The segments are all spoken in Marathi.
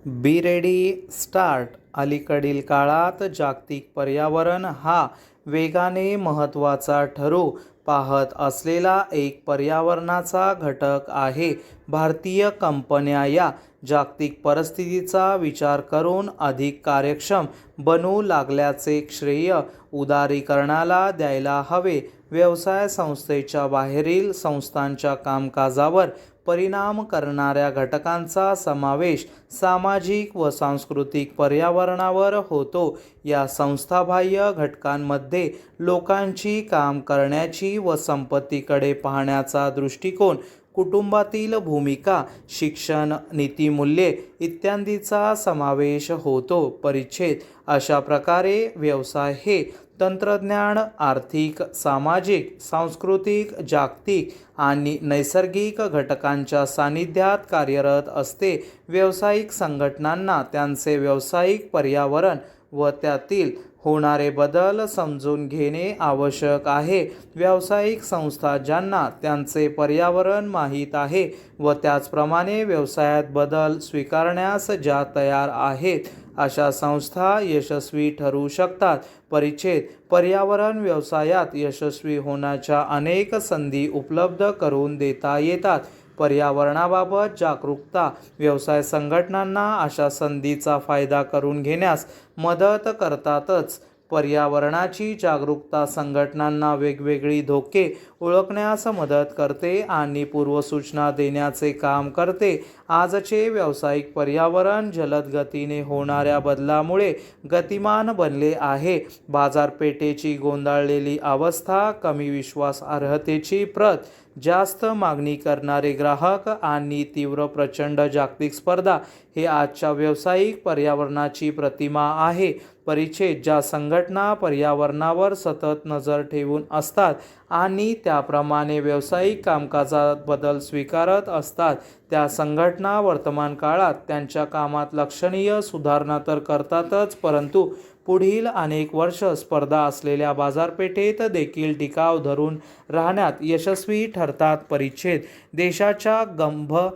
Be ready start. अलीकडील काळात जागतिक पर्यावरण हा वेगाने महत्त्वाचा ठरू पाहत असलेला एक पर्यावरणाचा घटक आहे. भारतीय कंपन्या या जागतिक परिस्थितीचा विचार करून अधिक कार्यक्षम बनू लागल्याचे श्रेय उदारीकरणाला द्यायला हवे. व्यवसाय संस्थेच्या बाहेरील संस्थांच्या कामकाजावर परिणाम करणाऱ्या घटकांचा समावेश सामाजिक व सांस्कृतिक पर्यावरणावर होतो. या संस्थाबाह्य घटकांमध्ये लोकांची काम करण्याची व संपत्तीकडे पाहण्याचा दृष्टिकोन, कुटुंबातील भूमिका, शिक्षण, नीतिमूल्ये इत्यादींचा समावेश होतो. परिच्छेद. अशा प्रकारे व्यवसाय हे तंत्रज्ञान, आर्थिक, सामाजिक, सांस्कृतिक, जागतिक आणि नैसर्गिक घटकांच्या सानिध्यात कार्यरत असते. व्यावसायिक संघटनांना त्यांचे व्यावसायिक पर्यावरण व त्यातील होणारे बदल समजून घेणे आवश्यक आहे. व्यावसायिक संस्था ज्यांना त्यांचे पर्यावरण माहीत आहे व त्याचप्रमाणे व्यवसायात बदल स्वीकारण्यास ज्या तयार आहेत, अशा संस्था यशस्वी ठरू शकतात. परिच्छेद. पर्यावरण व्यवसायात यशस्वी होण्याच्या अनेक संधी उपलब्ध करून देता येतात. पर्यावरणाबाबत जागरूकता व्यवसाय संघटनांना अशा संधीचा फायदा करून घेण्यास मदत करतातच. पर्यावरणाची जागरूकता संघटनांना वेगवेगळी धोके ओळखण्यास मदत करते आणि पूर्वसूचना देण्याचे काम करते. आजचे व्यावसायिक पर्यावरण जलद गतीने होणाऱ्या बदलामुळे गतिमान बनले आहे. बाजारपेठेची गोंधळलेली अवस्था, कमी विश्वासार्हतेची प्रत, जास्त मागणी करणारे ग्राहक आणि तीव्र प्रचंड जागतिक स्पर्धा हे आजच्या व्यावसायिक पर्यावरणाची प्रतिमा आहे. परिच्छेद. ज्या संघटना पर्यावरणावर सतत नजर ठेवून असतात आणि त्याप्रमाणे व्यावसायिक कामकाजात बदल स्वीकारत असतात, त्या संघटना वर्तमान काळात त्यांच्या कामात लक्षणीय सुधारणा तर करतातच, परंतु पुढील अनेक वर्ष स्पर्धा असलेल्या बाजारपेठेत देखील टिकाव धरून राहण्यात यशस्वी ठरतात. परिच्छेद. देशाच्या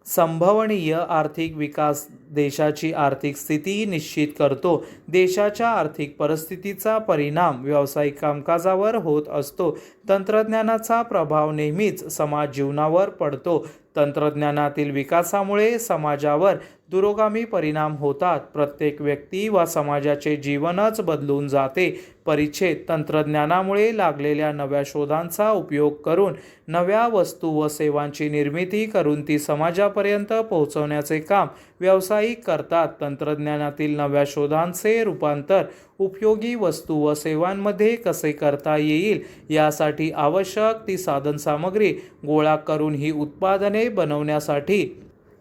संभवनीय आर्थिक विकास देशाची आर्थिक स्थिती निश्चित करतो. देशाच्या आर्थिक परिस्थितीचा परिणाम व्यावसायिक कामकाजावर होत असतो. तंत्रज्ञानाचा प्रभाव नेहमीच समाज जीवनावर पडतो. तंत्रज्ञानातील विकासामुळे समाजावर दूरगामी परिणाम होतात. प्रत्येक व्यक्ती व समाजाचे जीवनच बदलून जाते. परिच्छेद. तंत्रज्ञानामुळे लागलेल्या नव्या शोधांचा उपयोग करून नव्या वस्तू व सेवांची निर्मिती करून ती समाजापर्यंत पोहोचवण्याचे काम व्यावसायिक करतात. तंत्रज्ञानातील नव्या शोधांचे रूपांतर उपयोगी वस्तू व सेवांमध्ये कसे करता येईल यासाठी आवश्यक ती साधनसामग्री गोळा करून ही उत्पादने बनवण्यासाठी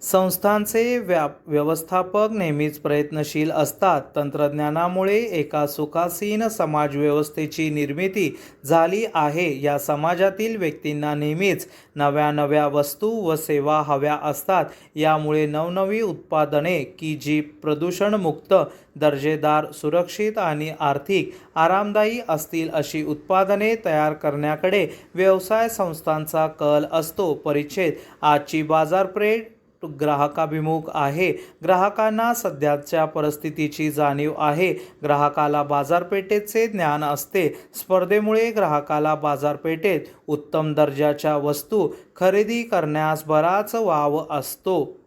संस्थांचे व्यवस्थापक नेहमीच प्रयत्नशील असतात. तंत्रज्ञानामुळे एका सुखासीन समाजव्यवस्थेची निर्मिती झाली आहे. या समाजातील व्यक्तींना नेहमीच नव्या नव्या वस्तू व सेवा हव्या असतात. यामुळे नवनवी उत्पादने की जी प्रदूषणमुक्त, दर्जेदार, सुरक्षित आणि आर्थिक आरामदायी असतील अशी उत्पादने तयार करण्याकडे व्यवसाय संस्थांचा कल असतो. परिच्छेद. आजची बाजारपेठ ग्राहकाभिमुख आहे. ग्राहकांना सध्याच्या परिस्थितीची जाणीव आहे. ग्राहकाला बाजारपेठेचे ज्ञान असते. स्पर्धेमुळे ग्राहकाला बाजारपेठेत उत्तम दर्जाच्या वस्तू खरेदी करण्यास बराच वाव असतो.